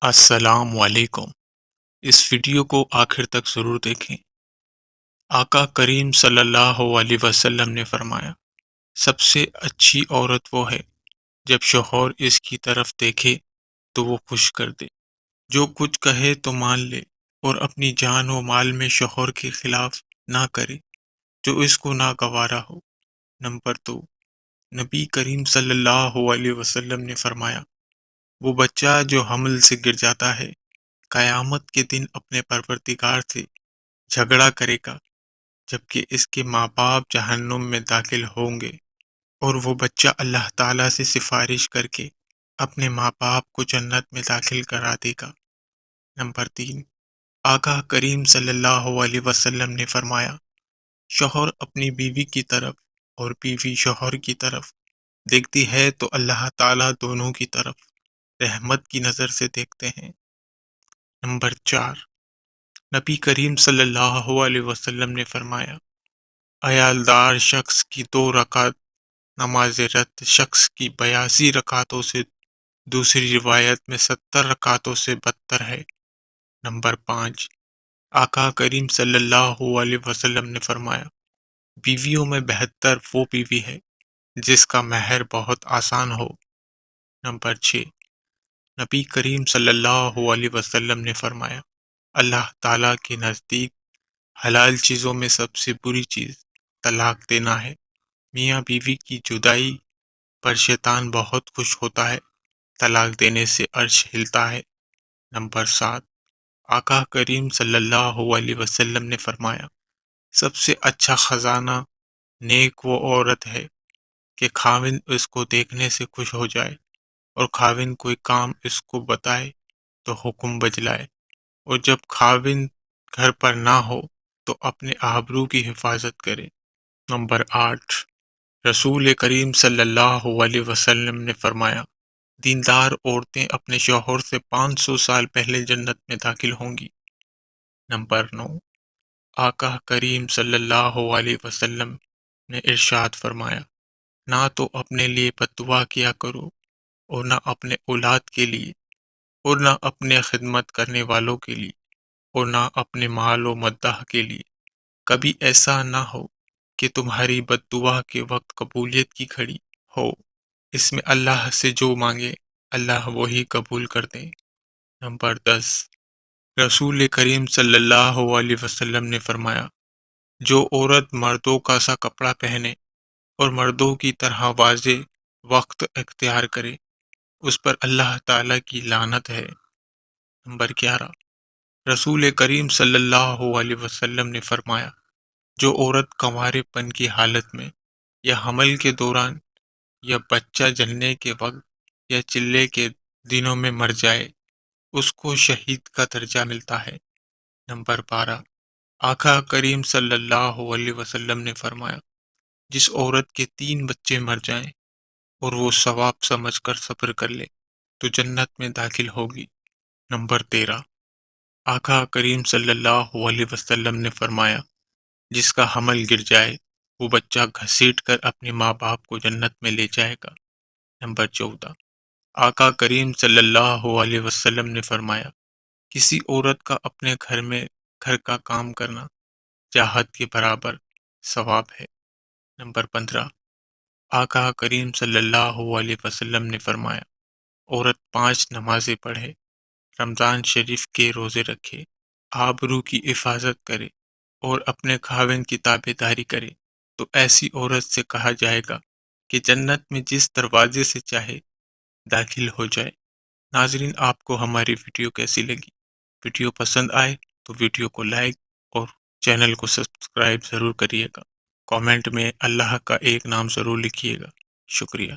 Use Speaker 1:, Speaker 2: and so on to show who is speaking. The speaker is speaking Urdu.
Speaker 1: السلام علیکم۔ اس ویڈیو کو آخر تک ضرور دیکھیں۔ آقا کریم صلی اللہ علیہ وسلم نے فرمایا، سب سے اچھی عورت وہ ہے جب شوہر اس کی طرف دیکھے تو وہ خوش کر دے، جو کچھ کہے تو مان لے، اور اپنی جان و مال میں شوہر کے خلاف نہ کرے جو اس کو ناگوارا ہو۔ نمبر 2، نبی کریم صلی اللہ علیہ وسلم نے فرمایا، وہ بچہ جو حمل سے گر جاتا ہے قیامت کے دن اپنے پروردگار سے جھگڑا کرے گا، جبکہ اس کے ماں باپ جہنم میں داخل ہوں گے، اور وہ بچہ اللہ تعالیٰ سے سفارش کر کے اپنے ماں باپ کو جنت میں داخل کرا دے گا۔ نمبر 3، آقا کریم صلی اللہ علیہ وسلم نے فرمایا، شوہر اپنی بیوی کی طرف اور بیوی شوہر کی طرف دیکھتی ہے تو اللہ تعالیٰ دونوں کی طرف رحمت کی نظر سے دیکھتے ہیں۔ نمبر 4، نبی کریم صلی اللہ علیہ وسلم نے فرمایا، عیالدار شخص کی 2 رکعت نماز رات شخص کی 82 رکعتوں سے، دوسری روایت میں 70 رکعتوں سے بدتر ہے۔ نمبر 5، آقا کریم صلی اللہ علیہ وسلم نے فرمایا، بیویوں میں بہتر وہ بیوی ہے جس کا مہر بہت آسان ہو۔ نمبر 6، نبی کریم صلی اللہ علیہ وسلم نے فرمایا، اللہ تعالیٰ کے نزدیک حلال چیزوں میں سب سے بری چیز طلاق دینا ہے۔ میاں بیوی کی جدائی پر شیطان بہت خوش ہوتا ہے، طلاق دینے سے عرش ہلتا ہے۔ نمبر 7، آقا کریم صلی اللہ علیہ وسلم نے فرمایا، سب سے اچھا خزانہ نیک وہ عورت ہے کہ خاوند اس کو دیکھنے سے خوش ہو جائے، اور خاوند کوئی کام اس کو بتائے تو حکم بجلائے، اور جب خاوند گھر پر نہ ہو تو اپنے آبرو کی حفاظت کرے۔ نمبر 8، رسول کریم صلی اللہ علیہ وسلم نے فرمایا، دیندار عورتیں اپنے شوہر سے 500 سال پہلے جنت میں داخل ہوں گی۔ نمبر 9، آقا کریم صلی اللہ علیہ وسلم نے ارشاد فرمایا، نہ تو اپنے لیے بد دعا کیا کرو، اور نہ اپنے اولاد کے لیے، اور نہ اپنے خدمت کرنے والوں کے لیے، اور نہ اپنے مال و مداح کے لیے۔ کبھی ایسا نہ ہو کہ تمہاری بد دعا کے وقت قبولیت کی گھڑی ہو، اس میں اللہ سے جو مانگے اللہ وہی قبول کر دے۔ نمبر 10، رسول کریم صلی اللہ علیہ وسلم نے فرمایا، جو عورت مردوں کا سا کپڑا پہنے اور مردوں کی طرح واضح وقت اختیار کرے، اس پر اللہ تعالیٰ کی لعنت ہے۔ نمبر 11، رسول کریم صلی اللہ علیہ وسلم نے فرمایا، جو عورت کنوارے پن کی حالت میں یا حمل کے دوران یا بچہ جننے کے وقت یا چلے کے دنوں میں مر جائے، اس کو شہید کا درجہ ملتا ہے۔ نمبر 12، آقا کریم صلی اللہ علیہ وسلم نے فرمایا، جس عورت کے 3 بچے مر جائیں اور وہ ثواب سمجھ کر صبر کر لے تو جنت میں داخل ہوگی۔ نمبر 13، آقا کریم صلی اللہ علیہ وسلم نے فرمایا، جس کا حمل گر جائے وہ بچہ گھسیٹ کر اپنے ماں باپ کو جنت میں لے جائے گا۔ نمبر 14، آقا کریم صلی اللہ علیہ وسلم نے فرمایا، کسی عورت کا اپنے گھر میں گھر کا کام کرنا جہاد کے برابر ثواب ہے۔ نمبر 15، آقا کریم صلی اللہ علیہ وسلم نے فرمایا، عورت 5 نمازیں پڑھے، رمضان شریف کے روزے رکھے، آبرو کی حفاظت کرے، اور اپنے خاوند کی تابع داری کرے تو ایسی عورت سے کہا جائے گا کہ جنت میں جس دروازے سے چاہے داخل ہو جائے۔ ناظرین، آپ کو ہماری ویڈیو کیسی لگی؟ ویڈیو پسند آئے تو ویڈیو کو لائک اور چینل کو سبسکرائب ضرور کریے گا۔ کامنٹ میں اللہ کا ایک نام ضرور لکھیے گا۔ شکریہ۔